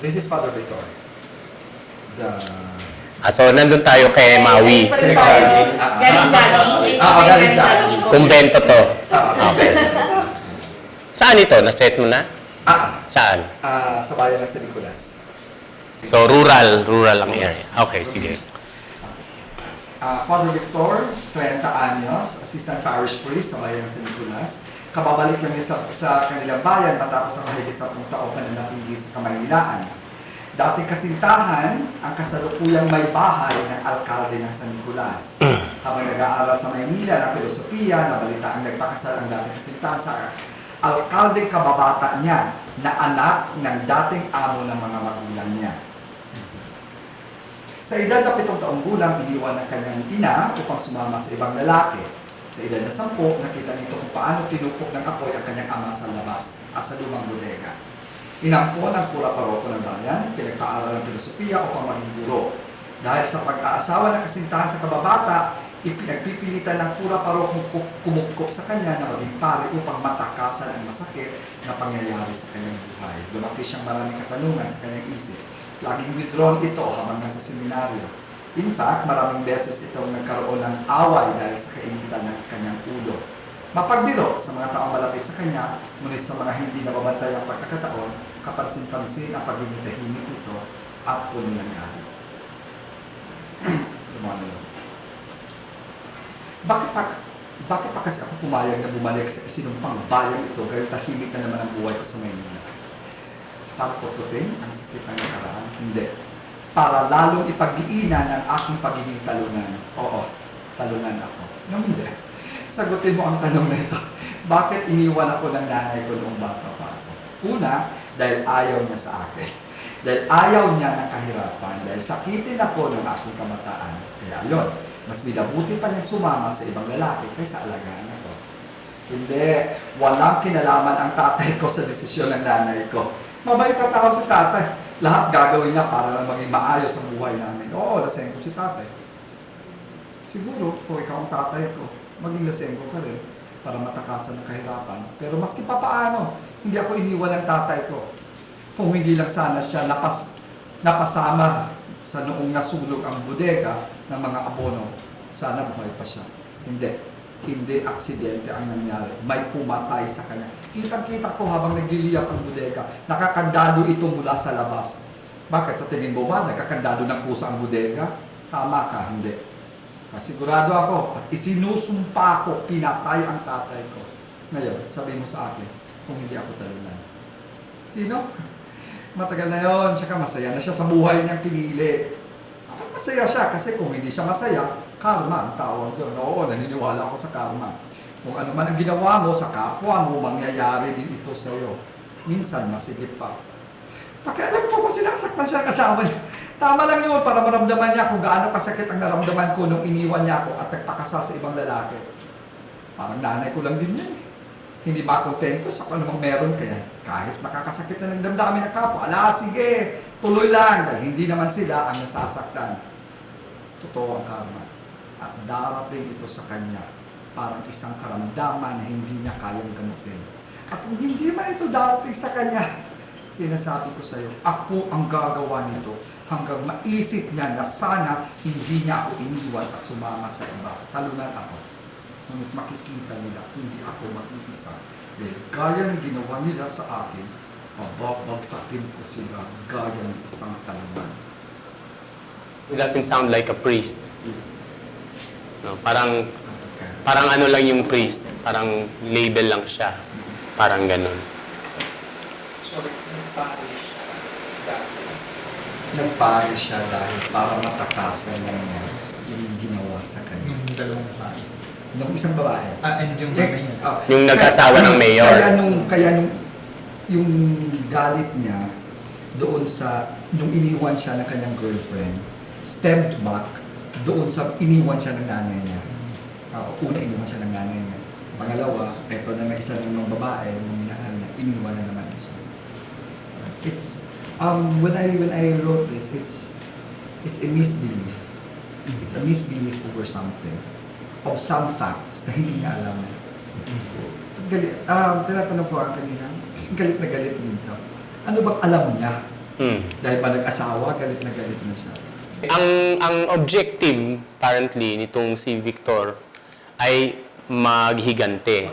This is Father Victor. The... So nandun tayo kay Maui. Kay Maui. Galing jogging. Galing jogging. Kumbento to. Okay. Saan ito? Naset mo na? Saan? Sa bayan ng San Nicolas. So rural ang area. Okay, sige. Father Victor, 20 anyos, assistant parish priest sa bayan ng San Nicolas. Kababalik kami sa kanilang bayan matapos ang mahigit 10 taong pananatili sa Kamaynilaan. Dating kasintahan, ang kasalukuyang may bahay ng alkalde ng San Nicolas. Habang nag-aaral sa Maynila ng filosofiya, nabalita ang nagpakasal ang dating kasintahan sa alkaldeng kababata niya na anak ng dating amo ng mga magulang niya. Sa edad na 7 taong gulang, iniwan ng kanyang ina upang sumama sa ibang lalaki. Sa edad na 10, nakita nito kung paano tinupok ng apoy ang kanyang ama sa labas sa lumang bodega. Inampon ang pura paroko ng bayan, pinagpaaral ng filosofiya upang maging guro. Dahil sa pag-aasawa ng kasintahan sa kababata, ipinagpipilitan ng pura parokong kumupkop sa kanya na maging pare upang matakasan ang masakit na pangyayari sa kanyang buhay. Lumaki siyang maraming katanungan sa kanyang isip. Laging withdrawn ito habang nasa seminaryo. In fact, maraming beses itong nagkaroon ng away dahil sa kainitan ng kanyang ulo. Mapagbiro sa mga taong malapit sa kanya, ngunit sa mga hindi nababantay ang pagkakataon, kapansin-pansin ang pagiging tahimik nito at puno nangyari. Bakit pa kasi ako pumayag na bumalik sa isinumpang bayan ito gayong tahimik na naman ang buhay ko sa Maynila? Para pututin ang sakit ng nakaraan? Hindi. Para lalong ipag-iinan ang aking pagiging talunan. Oo, talunan ako. No, hindi. Sagutin mo ang tanong na ito. Bakit iniwan ako ng nanay ko noong bata pa ako? Una, dahil ayaw niya sa akin. Dahil ayaw niya ng kahirapan. Dahil sakitin ako ng aking kamataan. Kaya yun, mas minabuti pa niyang sumama sa ibang lalaki kaysa alagaan ako. Hindi, walang kinalaman ang tatay ko sa desisyon ng nanay ko. Mabait ka tao si tatay. Lahat gagawin niya para lang maging maayos ang buhay namin. Oo, lasengko si tatay. Siguro, kung ikaw ang tatay ko, maging lasengko ka rin para matakasan ng kahirapan. Pero maski pa paano, hindi ako iniwan ng tatay ko. Kung hindi lang sana siya napasama sa noong nasulog ang bodega ng mga abono, sana buhay pa siya. Hindi aksidente ang nangyari. May pumatay sa kanya. Kitang-kita ko habang nagliliyap ang bodega, nakakandado ito mula sa labas. Bakit sa tingin mo ba, nakakandado ng pusa ang bodega? Tama ka, hindi. Sigurado ako at isinusumpa ko, pinatay ang tatay ko. Ngayon, sabi mo sa akin, kung hindi ako talunan. Sino? Matagal na yon, tsaka masaya na siya sa buhay niyang pinili. Masaya siya kasi kung hindi siya masaya, karma ang tawag doon. Oo, naniniwala ako sa karma. Kung ano man ang ginawa mo sa kapwa mo, mangyayari din ito sa iyo. Minsan, masigit pa. Pakialam ko kung sinasaktan siya kasama niya. Tama lang yun para maramdaman niya kung gaano kasakit ang naramdaman ko nung iniwan niya ako at nagpakasal sa ibang lalaki. Parang nanay ko lang din yan. Hindi ba kontento sa kung anumang meron kaya kahit nakakasakit na nagdamda kami ng kapwa, sige, tuloy lang dahil hindi naman sila ang nasasaktan. Totoo ang karma. At darating ito sa kanya parang isang karamdaman na hindi niya kayang gamutin. At kung hindi man ito darating sa kanya, sinasabi ko sa iyo, ako ang gagawa nito hanggang maisip niya na sana hindi niya ako iniwan at sumama sa iba. Talunan ako. Ngunit makikita nila, hindi ako mag-iisa. Dahil gaya ng ginawa nila sa akin, pababagsakin ko sila gaya ng isang talunan. It doesn't sound like a priest. No, parang ano lang yung priest. Parang label lang siya. Parang ganun. Sorry, Nagpare siya dahil para matakasan niya yung ginawa sa kanya. yung dalawang babae. Nung isang babae. And yung babae niya. Yung nag-asawa ng mayor. Kaya nung yung galit niya doon sa, nung iniwan siya ng kanyang girlfriend, stemmed back doon sa iniwan siya ng nanay niya. Una, iniwan siya ng nanay niya. Pangalawa, eto na may isa ng babae, nung minahal niya, iniwan na naman siya. It's, when I wrote this, it's a misbelief. It's a misbelief over something. Of some facts na hindi niya alam. Galit, tinatanong ko kanina, galit na galit dito. Ano bang alam niya Dahil pa nag-asawa, galit na siya. Ang objective, apparently, nitong si Victor ay maghigante.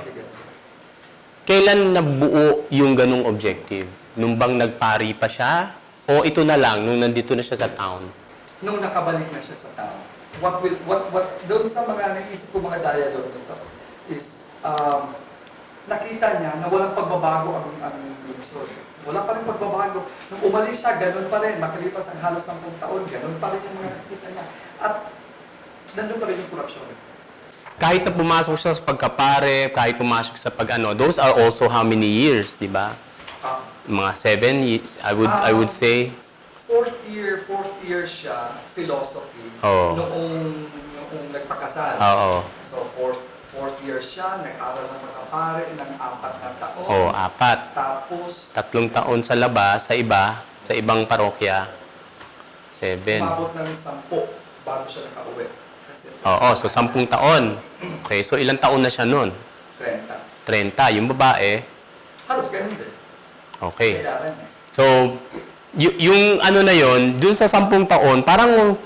Kailan nabuo yung ganung objective? Nung bang nagpari pa siya? O ito na lang, nung nandito na siya sa town? Nung nakabalik na siya sa town, doon sa mga naisip ko mga dialogue nito is, nakita niya na walang pagbabago ang lungsod. Wala pa rin pagbabago. Nung umalis siya, ganun pa rin. Makalipas ang halos 10 taon, ganun pa rin yung mga nakita niya. At nandun pa rin yung korupsyon. Kahit na pumasok siya sa pagkapare, kahit pumasok sa pag-ano, those are also how many years, di ba? Ah, Mga 7 years, I would say. fourth year siya, philosophy, Oo. noong nagpakasal. Oo. So, fourth year siya, nag-aral ng makapare ng 4 na taon. Oo, 4. Tapos, 3 taon sa labas, sa ibang parokya. 7. umabot ng 10 bago siya nakauwi. Kasi, Oo, so 10 taon. Okay, so ilang taon na siya nun? 30. 30. Yung babae, Halos ganun din. okay. Kailangan eh. So, yung ano na yon, dun sa 10 taon, parang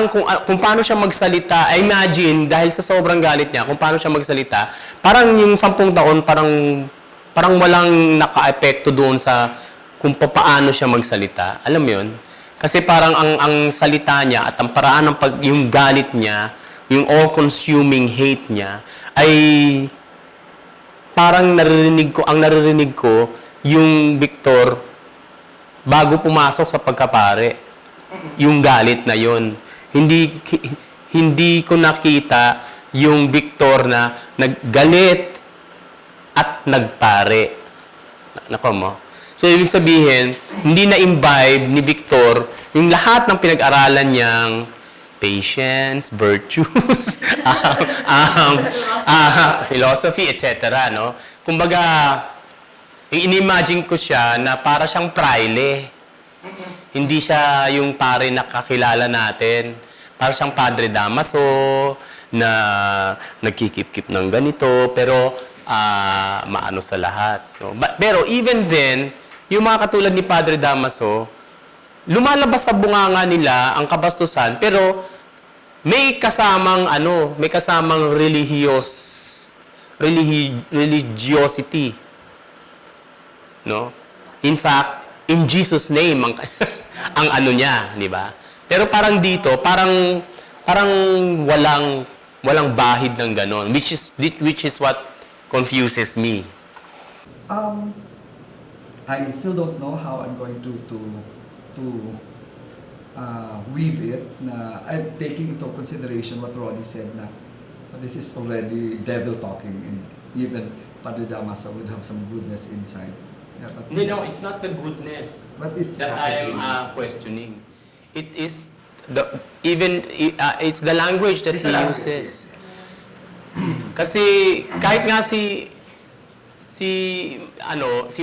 kung paano siya magsalita, I imagine, dahil sa sobrang galit niya, kung paano siya magsalita, parang yung 10 taon, parang walang naka-epekto doon sa kung paano siya magsalita. Alam mo yun? Kasi parang ang salita niya at ang paraan ng yung galit niya, yung all-consuming hate niya, ay parang naririnig ko, yung Victor, bago pumasok sa pagkapare, yung galit na yon. Hindi ko nakita yung Victor na naggalit at nagpare. Nako mo. So, ibig sabihin, hindi na-imbibe ni Victor yung lahat ng pinag-aralan niyang patience, virtues, philosophy, etc. No? Kumbaga, i-imagine ko siya na para siyang praile. Hindi siya yung pare na kakilala natin. Para siyang Padre Damaso na nagkikip-kip ng ganito, pero maano sa lahat. So, pero even then, yung mga katulad ni Padre Damaso, lumalabas sa bunganga nila ang kabastusan, pero may kasamang religiosity. No? In fact, in Jesus name ang ano niya, di ba? Pero parang dito, parang walang bahid ng ganon, which is what confuses me. I still don't know how I'm going to weave it. Na I'm taking into consideration what Roddy said na this is already devil talking, and even Padre Damaso would have some goodness inside. Yeah, but No, it's not the goodness but it's that I am questioning. It is it's the language that It's he the language, uses. Kasi kahit nga si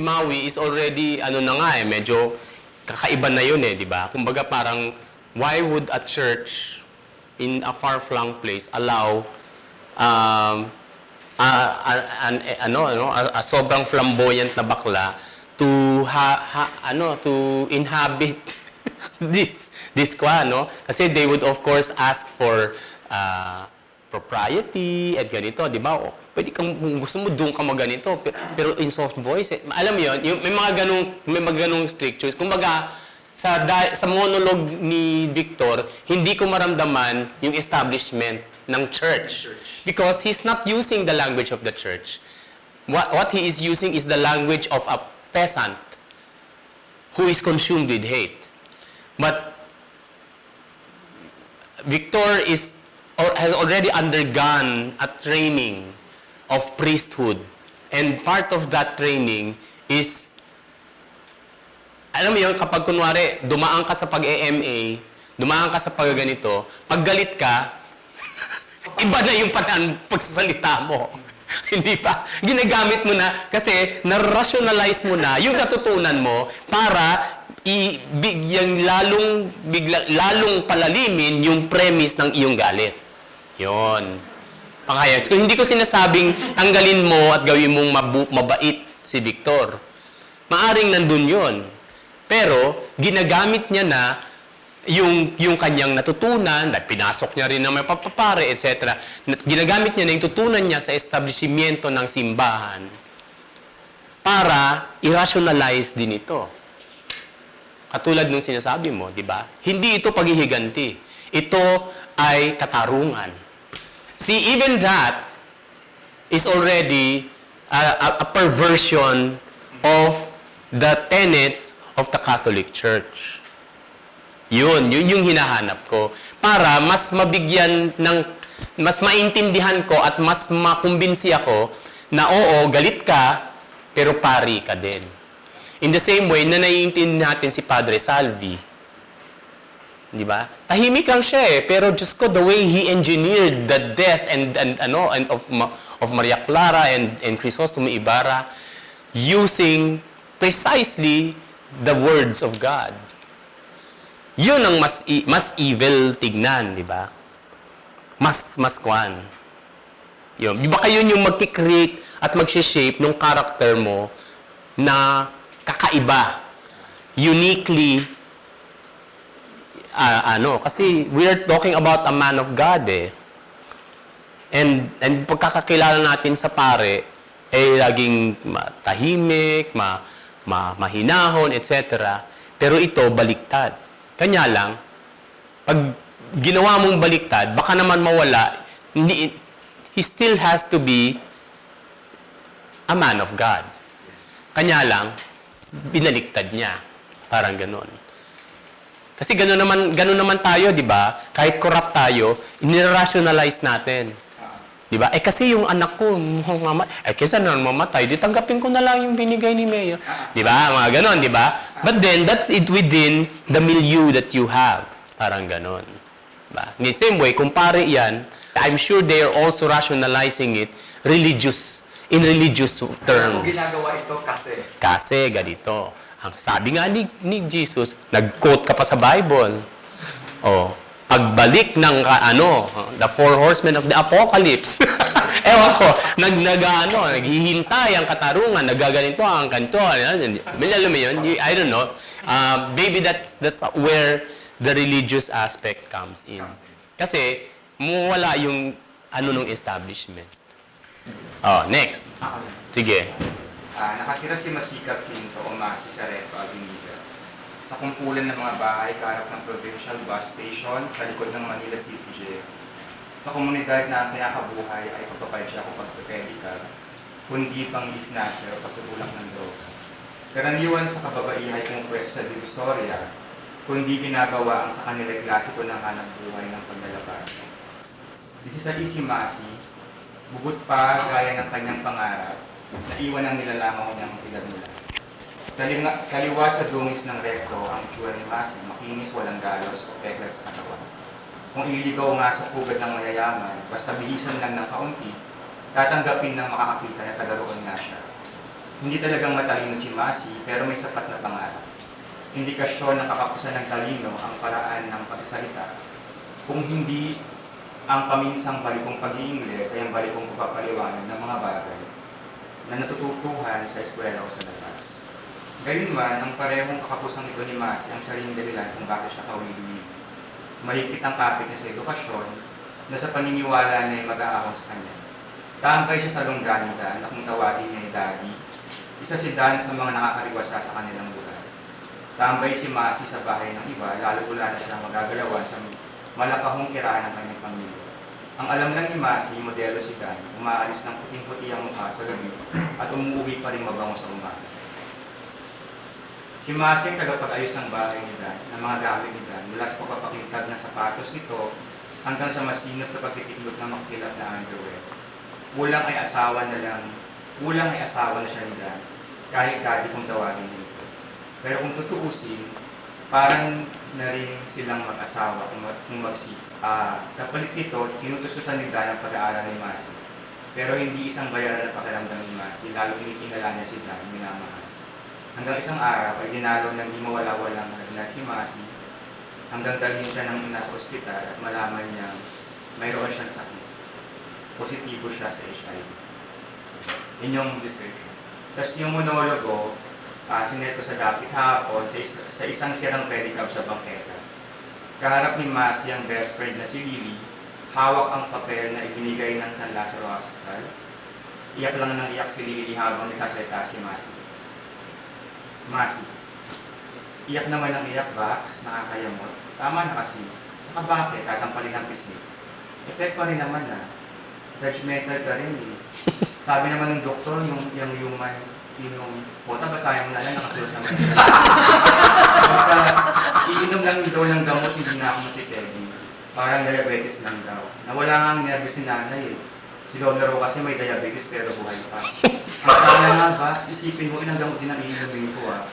Maui is already medyo kakaiba na yun di ba? Kumbaga parang why would a church in a far-flung place allow a sobrang flamboyant na bakla to inhabit this kasi they would of course ask for propriety at ganito, di ba? Pwede kang, kung gusto mo, doon ka maganito. Pero in soft voice, alam mo yun, may mga ganung strictures. Kumbaga, sa monologue ni Victor, hindi ko maramdaman yung establishment ng church. Because he's not using the language of the church. What he is using is the language of a peasant who is consumed with hate. But Victor has already undergone a training of priesthood. And part of that training is, alam mo yun, kapag kunwari, dumaan ka sa pag-EMA, dumaan ka sa pag-ganito, pag galit ka, iba na yung parang pagsasalita mo. Hindi pa. Ginagamit mo na kasi na-rationalize mo na yung natutunan mo para lalong palalimin yung premise ng iyong galit. Yon. Pakaya. So, hindi ko sinasabing tanggalin mo at gawin mong mabait si Victor. Maaring nandun yon. Pero, ginagamit niya na yung kanyang natutunan, na pinasok niya rin ng may papapare, etc. Ginagamit niya na yung tutunan niya sa establishmento ng simbahan para i-rationalize din ito. Katulad ng sinasabi mo, di ba? Hindi ito paghihiganti. Ito ay katarungan. See, even that is already a perversion of the tenets of the Catholic Church. Yun yung hinahanap ko. Para mas mabigyan ng, mas maintindihan ko at mas makumbinsi ako na oo, galit ka, pero pari ka din. In the same way na naiintindihan natin si Padre Salvi. Di ba? Tahimik lang siya pero Diyos ko, the way he engineered the death and of Maria Clara and Crisostomo Ibarra using precisely the words of God. Yun ang mas evil tignan, di ba? Mas kwan. Yun. Di ba kayo yung magki-create at mag-shape ng character mo na kakaiba, uniquely, kasi we are talking about a man of God And pagkakakilala natin sa pare, laging tahimik, mahinahon, etc. Pero ito, baliktad. Kanya lang, pag ginawa mong baliktad, baka naman mawala, he still has to be a man of God. Kanya lang, binaliktad niya. Parang ganun. Kasi ganun naman tayo, di ba? Kahit corrupt tayo, inirationalize natin. Di ba? Kasi yung anak ko, kaysa na mamatay, di tanggapin ko na lang yung binigay ni Mayor. Di ba? Mga ganun, di ba? But then, that's it within the milieu that you have. Parang ganun. Diba? In the same way, kung pare yan, I'm sure they are also rationalizing it in religious terms. Kung ginagawa ito kasi. Kasi ganito. Ang sabi nga ni Jesus, nag-quote ka pa sa Bible. Oh, pagbalik ng the four horsemen of the apocalypse. Ewan ko, naghihintay ang katarungan, nagaganito ang kanto. Alam mo yun? I don't know. Maybe that's where the religious aspect comes in. Kasi, wala yung nung establishment. Oh, next. Sige. Nakatira si Masica Quinto o Masi sa Recto Avenida. Sa kumpulan ng mga bahay kaharap ng Provincial Bus Station sa likod ng Manila City Jail. Sa komunidad na ang kinakabuhay ay pagpapadya o pagpapedical, kundi pang-snatcher o pagtutulak ng droga. Karaniwan sa kababaihay kong pwesto sa Divisoria, kundi ginagawa ang sa kanila klasiko ng hanap buhay ng paglalabas. 16 si Masi, bubut pa gaya ng kanyang pangarap, naiwan ang nilalangaw niyang pinagmula. Kaliwa sa dungis ng Recto ang itsura ni Masi, makinis, walang galos o peklat sa katawan. Kung ililigaw nga sa pugad ng mayayaman, basta bihisan lang ng kaunti, tatanggapin ng makakakita na tagaroon nga siya. Hindi talagang matalino si Masi, pero may sapat na pangarap. Indikasyon ng kakapusan ng talino ang paraan ng pagsasalita. Kung hindi ang paminsang balikong pag-iingles ay ang balikong pagpapaliwanag ng mga bagay na natututuhan sa eskwela o sa labas. Gayunman, ang parehong kakapusang ito ni Masi ang sariling dahilan kung bakit siya kawili. Mahigpit ang kapit niya sa edukasyon na sa paniniwala na ay mag-aahon sa kanya. Tambay siya sa longganida na kung tawagin niya ay Daddy, isa si Dan sa mga nakakariwasa sa kanilang lugar. Tambay si Masi sa bahay ng iba, lalo wala na siya magagalawan sa malakahong kiraan ng kanyang pamilya. Ang alam lang ni Masi, modelo si Dan, umaalis ng puting-puti ang mukha sa gabi at umuwi pa rin mabango sa umaga. Si Masi ang tagapag-ayos ng bahay ni Dan, ng mga gamit ni Dan, mula sa pagpapakintag ng sapatos nito hanggang sa masinop na pagtitiklop ng makilap na underwear. Kulang ay asawa na siya ni Dan, kahit Daddy kung tawagin nito. Pero kung tutuusin, parang na rin silang mag-asawa kung magsip. Kapalit nito, tinutususan ni Dan ang pag-aaral ni Masi. Pero hindi isang bayaran na pakiramdam ni Masi, lalo initingala niya si Dan, minamahal. Hanggang isang araw ay dinalaw ng di mawala-walang nagnat si Masi, hanggang dalhin siya ng ina sa ospital at malaman niya mayroon siyang sakit. Positibo siya sa HIV. Yun yung description. Tapos yung monologo, sineto sa dapit hapon sa isang sirang pedicab sa bangketa. Kaharap ni Masi ang best friend na si Lily, hawak ang papel na ibinigay ng San Lazaro Hospital. Iyak lang nang iyak si Lily habang nagsasalita si Masi. Masi, iyak naman ang iyak, Bax, nakakayamot. Tama na kasi. Saka bakit? Tatampalin ang pisngi. Effect pa rin naman na. Judgmental ka rin eh. Sabi naman ng doktor, yung human, puta, basahin mo na lang, nakasulat naman. Basta, iinom lang daw ng gamot, hindi na ako matitegi. Parang diabetes lang daw. Nawala nga ang nervous ni nanay eh. Si Lola Ro kasi may diabetes pero buhay pa. Ang sana nga ba, isipin mo, ilang gamot din ang iinumin ko ah.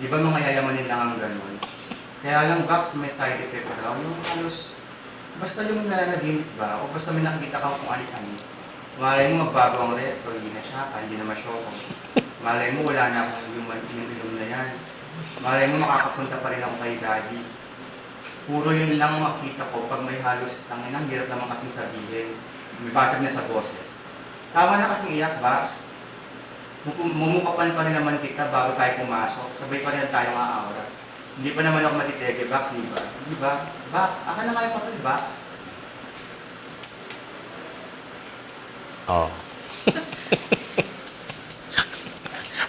Di ba mga yayamanin lang ang ganun? Kaya lang Bax, may side effect daw. Yung halos, basta yung nananaginip ba, o basta may nakikita ka kung ano-ano. Malay mo magbago ang rep, o hindi na siya, hindi na masyoko. Malay mo wala na akong inom na yan. Malay mo makakapunta pa rin ako kay Daddy. Puro yun lang makita ko pag may halos, tanginang hirap naman kasing sabihin. May basag na sa boses. Tama na kasing iyak, Bax. Mumukapan pa rin naman kita bago tayo pumasok. Sabay pa rin tayong aawra. Hindi pa naman ako matitege, Bax, di ba? Di ba? Bax, akan na nga yung papel, Bax. Oh.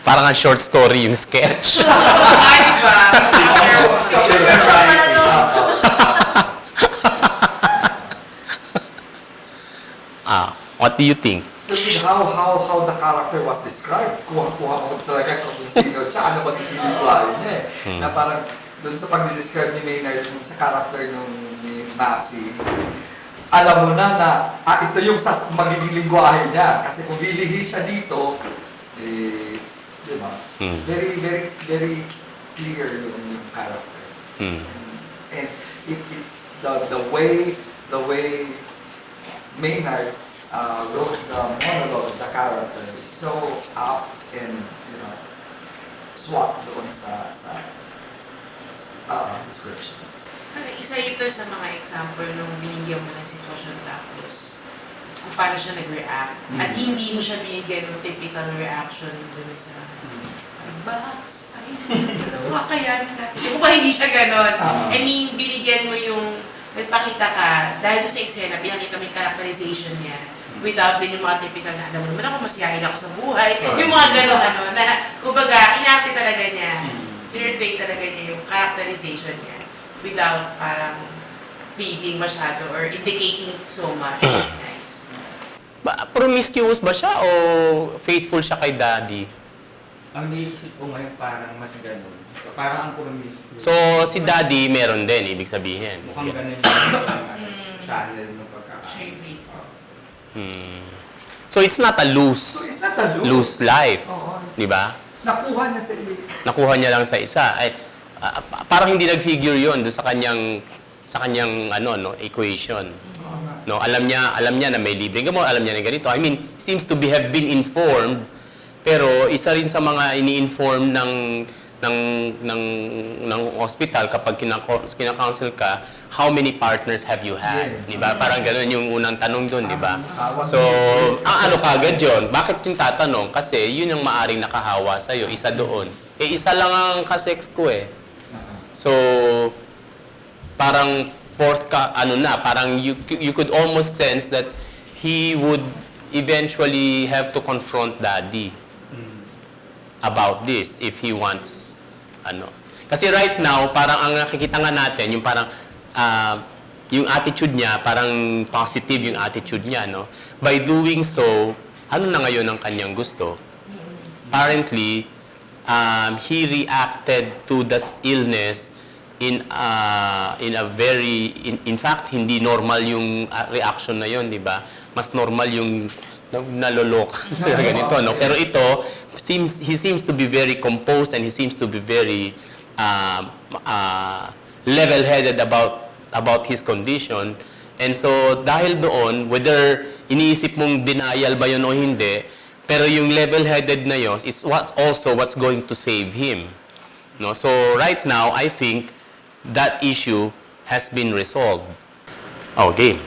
Parang ang short story yung sketch. Ay, ba? What do you think? How the character was described. Kuha-kuha mo talaga kung sino siya, ano magiging buhay niya eh. Na parang doon sa pag-describe ni Maynard sa character ni Masi, alam mo na ito yung magiging lingwahe niya. Kasi kung lilihis siya dito, di ba? Very, very, very clear yung character. And the way Maynard wrote the monologue of the character is so apt and, swap doon sa description. Isa ito sa mga example nung binigyan mo ng sitwasyon tapos kung paano siya nag-react. At hindi mo siya binigyan ng typical reaction dun sa Bax, ay, dalawa kaya natin. Kung ba hindi siya ganon. I mean, binigyan mo yung nagpakita ka, dahil doon sa eksena, pinakita mo yung characterization niya without din yung mga typical na, alam mo naman ako, masiyahin ako sa buhay. Yung mga ganon, na, kumbaga, inarte talaga niya, pinirtate talaga niya yung characterization niya without parang feeding masyado or indicating so much. It's nice. Promiscuous ba siya o faithful siya kay Daddy? Ang niisip ko ngayon parang mas ganun. Parang ang promiscuous. So, si Daddy meron din, ibig sabihin. Mukhang ganun yung channel ng pagkakaroon. Siya yung faithful. So, it's not a So it's not a loose life. Oo. Di ba? Nakuha niya sa Nakuha niya lang sa isa. Ay, parang hindi nag-figure yun doon sa kanyang equation. No, alam niya na may libreng gamot, alam niya na ganito. I mean, seems to have been informed, pero isa rin sa mga ini-inform ng hospital kapag kina-counsel ka, how many partners have you had? Yes. Di ba? Parang gano'n yung unang tanong doon, di ba? What So, is ano kagad yun? Bakit yung tatanong? Kasi yun yung maaring nakahawa sa'yo, isa doon. Isa lang ang kasex ko eh. So, parang parang you could almost sense that he would eventually have to confront Daddy about this if he wants, Kasi right now, parang ang nakikita nga natin, yung parang, yung attitude niya, parang positive yung attitude niya, no? By doing so, ano na ngayon ang kanyang gusto? Apparently, he reacted to this illness in fact hindi normal yung reaction na yon, di ba? Mas normal yung nalolok ganito, no? Pero ito he seems to be very composed and he seems to be very level-headed about his condition. And so dahil doon, whether iniisip mong denial ba yun o hindi, pero yung level-headed na yun is what's going to save him. No? So right now, I think that issue has been resolved. Oh, game.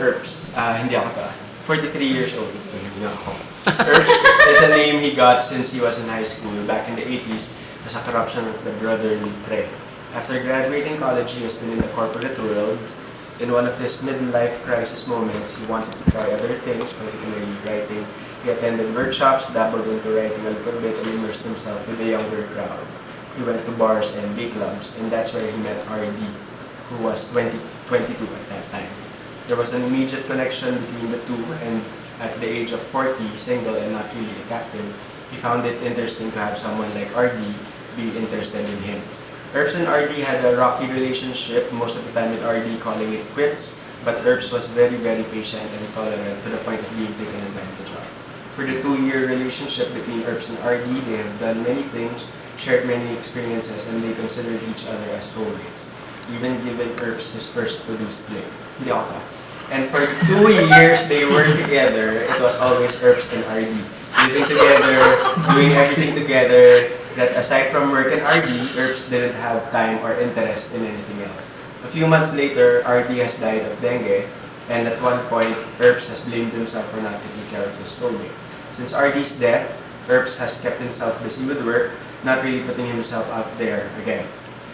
Herbs. Hindi ako ba? 43 years old, so yun ako. Herbs is a name he got since he was in high school back in the 80s as a corruption of the brotherly Pre. After graduating college, he has been in the corporate world. In one of his midlife crisis moments, he wanted to try other things, particularly writing. He attended workshops, dabbled into writing a little bit, and immersed himself with a younger crowd. He went to bars and gay clubs, and that's where he met R.D., who was 22 at that time. There was an immediate connection between the two, and at the age of 40, single and not really attractive, he found it interesting to have someone like R.D. be interested in him. Herbs and R.D. had a rocky relationship, most of the time with R.D. calling it quits, but Herbs was very, very patient and tolerant to the point of being taken advantage of. For the 2-year relationship between Herbs and R.D., they have done many things, shared many experiences, and they considered each other as soulmates, even given Herbs his first produced play, Diota. And for 2 years they were together, it was always Herbs and R.D. Living together, doing everything together, that aside from work and R.D., Herbs didn't have time or interest in anything else. A few months later, R.D. has died of dengue, and at one point, Herbs has blamed himself for not taking care of his soulmate. Since R.D.'s death, Herbs has kept himself busy with work, not really putting himself out there again.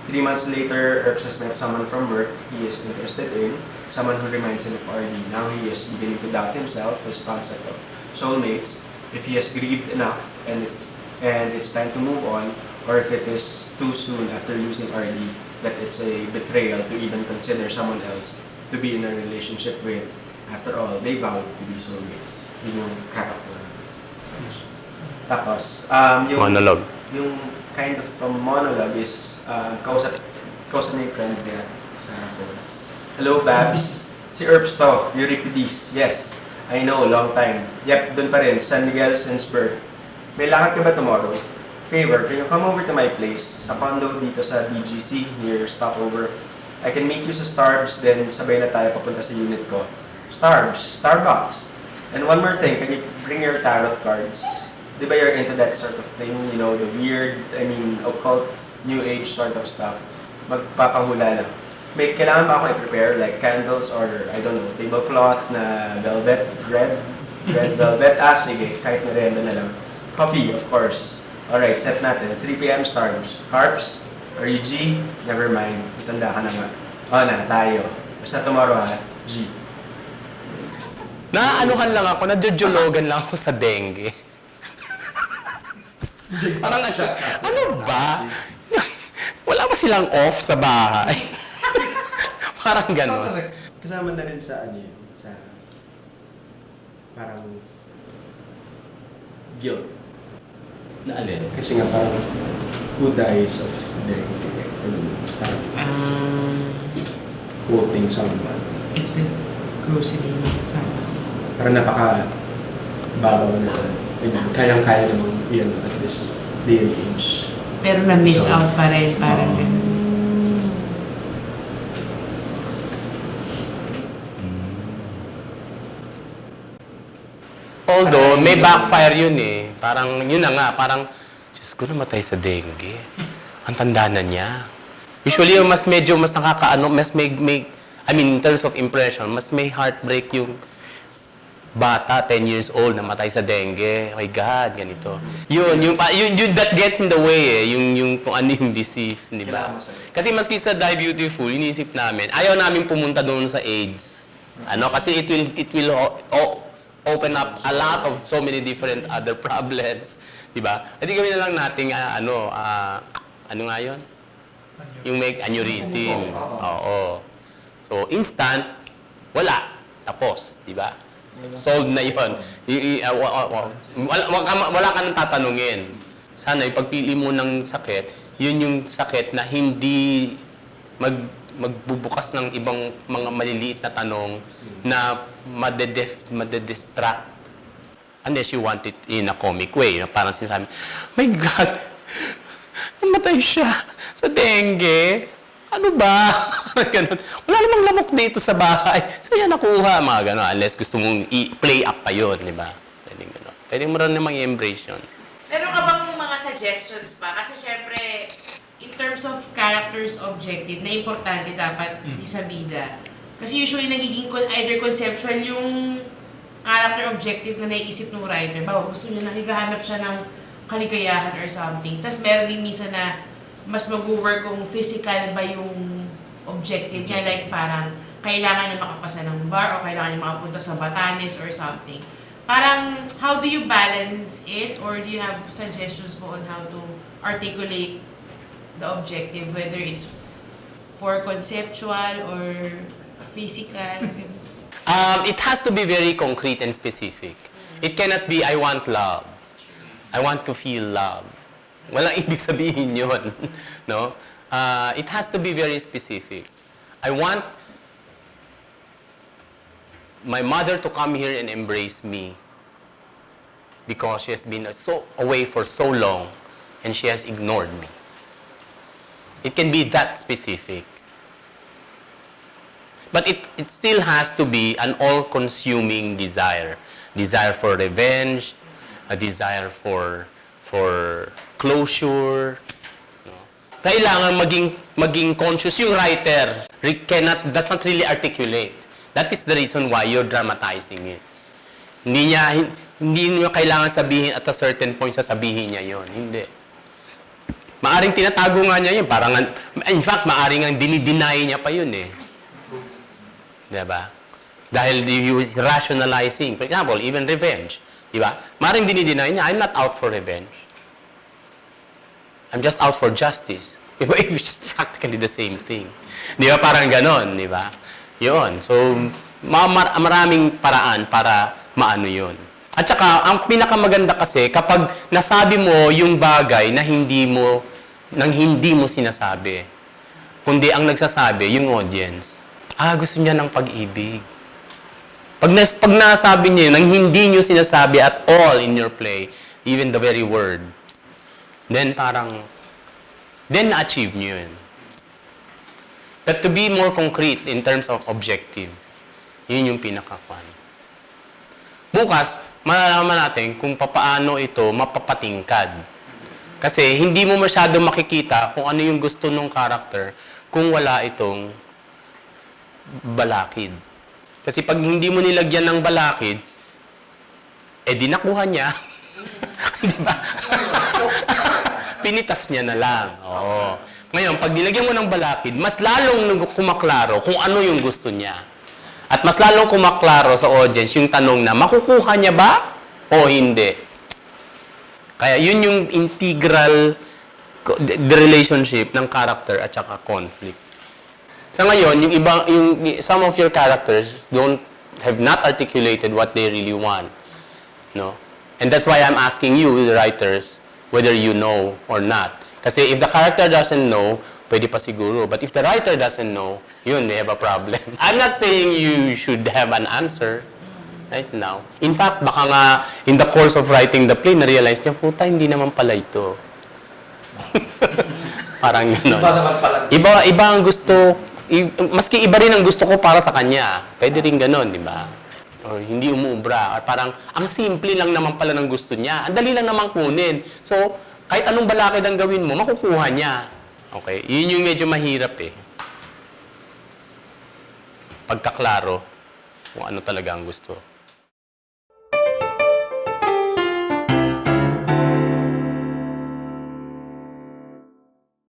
3 months later, Herbs has met someone from work he is interested in, someone who reminds him of R.D. Now he is beginning to doubt himself, his concept of soulmates, if he has grieved enough and it's time to move on, or if it is too soon after losing R.D. that it's a betrayal to even consider someone else to be in a relationship with. After all, they vowed to be soulmates. Yun yung character. Tapos, Monologue. yung kind of monologue is, kausap niya yung friend niya sa phone. Hello, Babs. Si Herbs to, Euripides. Yes, I know, long time. Yep, dun pa rin, San Miguel since birth. May lakad ka ba tomorrow? Favor, can you come over to my place? Sa condo dito sa BGC, near Stopover. I can meet you sa Starbs, then sabay na tayo papunta sa unit ko. Starbs, Starbucks. And one more thing, can you bring your tarot cards? Di ba you're into that sort of thing? You know, the weird, occult, new age sort of stuff. Magpapahula lang. May kailangan ba ako i-prepare like candles or, I don't know, tablecloth na velvet, red velvet? Sige, kahit merienda na lang. Coffee, of course. Alright, set natin. 3 p.m. Starbs. Harps? G? Never mind. Matanda ka na nga. Tayo. Basta tomorrow ha, G. Naaanuhan lang ako, nadjojologan lang ako sa dengue. Parang ano ba? Wala ba silang off sa bahay? Parang gano'n. Kasama na rin sa sa parang guilt. Na alin? Kasi nga parang who dies of dengue? Parang quoting someone. If the grocery sama. Parang napaka-babaw na. Kayang-kaya namang yan at this day and age. Pero na-miss So, out pa rin, parang ganun. Although, may backfire yun eh. Parang, yun na nga, parang, Diyos ko, namatay sa dengue. Ang tanda na niya. Usually, yung mas nakakaano, I mean, in terms of impression, mas may heartbreak yung bata, 10 years old, namatay sa dengue. Oh my God, ganito. Yun, that gets in the way eh, yung kung ano yung disease, di ba? Kasi maski sa Die Beautiful, iniisip namin, ayaw namin pumunta doon sa AIDS. Kasi it will open up a lot of so many different other problems, di ba? Hindi gawin na lang natin, ano nga yun? Yung make aneurysm. Oo. So, instant, wala. Tapos, di ba? Solved na yun. Wala ka nang tatanungin. Sana, ipagpili mo ng sakit, yun yung sakit na hindi magbubukas ng ibang mga maliliit na tanong na madedistract. Unless you want it in a comic way. Parang sinasabi, my God, namatay siya sa dengue. Ano ba? Ganun. Wala namang lamok dito sa bahay. Saan yan nakuha? Mga gano'n. Unless gusto mong i-play up pa yun, di ba? Pwede gano'n. Pwede mo rin namang i-embrace yun. Meron ka bang mga suggestions pa? Kasi syempre, in terms of character's objective, na importante dapat yung sa bida. Kasi usually nagiging either conceptual yung character objective na naiisip ng writer. Bawa, gusto niya na higahanap siya ng kaligayahan or something. Tapos meron din minsan na mas mag-work kung physical ba yung objective niya. Like parang kailangan niya makapasa ng bar o kailangan niya makapunta sa Batanes or something. Parang, how do you balance it? Or do you have suggestions po on how to articulate the objective? Whether it's for conceptual or physical? It has to be very concrete and specific. It cannot be, I want love. I want to feel love. Walang ibig sabihin yun. No? It has to be very specific. I want my mother to come here and embrace me because she has been so away for so long and she has ignored me. It can be that specific. But it still has to be an all-consuming desire. Desire for revenge, a desire for closure. No? Kailangan maging conscious yung writer. Does not really articulate. That is the reason why you're dramatizing it. Hindi niya kailangan sabihin at a certain point sasabihin niya yon. Hindi. Maaring tinatago nga niya yun. Parang, in fact, maaring ang dinideny niya pa yun eh. Diba? Dahil he was rationalizing. For example, even revenge. Diba? Maaring dinideny niya, I'm not out for revenge. I'm just out for justice. Diba? Which is practically the same thing. Diba? Parang ganon. Diba? Yun. So, maraming paraan para maano yun. At saka, ang pinakamaganda kasi, kapag nasabi mo yung bagay na hindi mo sinasabi, kundi ang nagsasabi, yung audience, gusto niya ng pag-ibig. Pag nasabi niya nang hindi niyo sinasabi at all in your play, even the very word, then na-achieve niyo yun. But to be more concrete in terms of objective, yun yung pinakakwan. Bukas, malalaman natin kung paano ito mapapatingkad. Kasi hindi mo masyado makikita kung ano yung gusto ng character kung wala itong balakid. Kasi pag hindi mo nilagyan ng balakid, di nakuha niya. Di ba? Pinitas niya na lang. Oo. Ngayon, pag nilagyan mo ng balakid, mas lalong kumaklaro kung ano yung gusto niya. At mas lalong kumaklaro sa audience yung tanong na, makukuha niya ba o hindi? Kaya yun yung integral the relationship ng character at saka conflict. Sa ngayon, some of your characters have not articulated what they really want. No? And that's why I'm asking you, the writers, whether you know or not. Kasi if the character doesn't know, pwede pa siguro. But if the writer doesn't know, yun, they have a problem. I'm not saying you should have an answer right now. In fact, baka nga, in the course of writing the play, na-realize niya, puta, hindi naman pala ito. Parang gano'n. Iba naman pala. Iba ang gusto, maski iba rin ang gusto ko para sa kanya. Pwede rin gano'n, di ba? Or hindi umuubra. Or parang, ang simple lang naman pala ng gusto niya. Ang dali lang naman kunin. So, kahit anong balakid ang gawin mo, makukuha niya. Okay? Yun yung medyo mahirap eh. Pagkaklaro kung ano talaga ang gusto.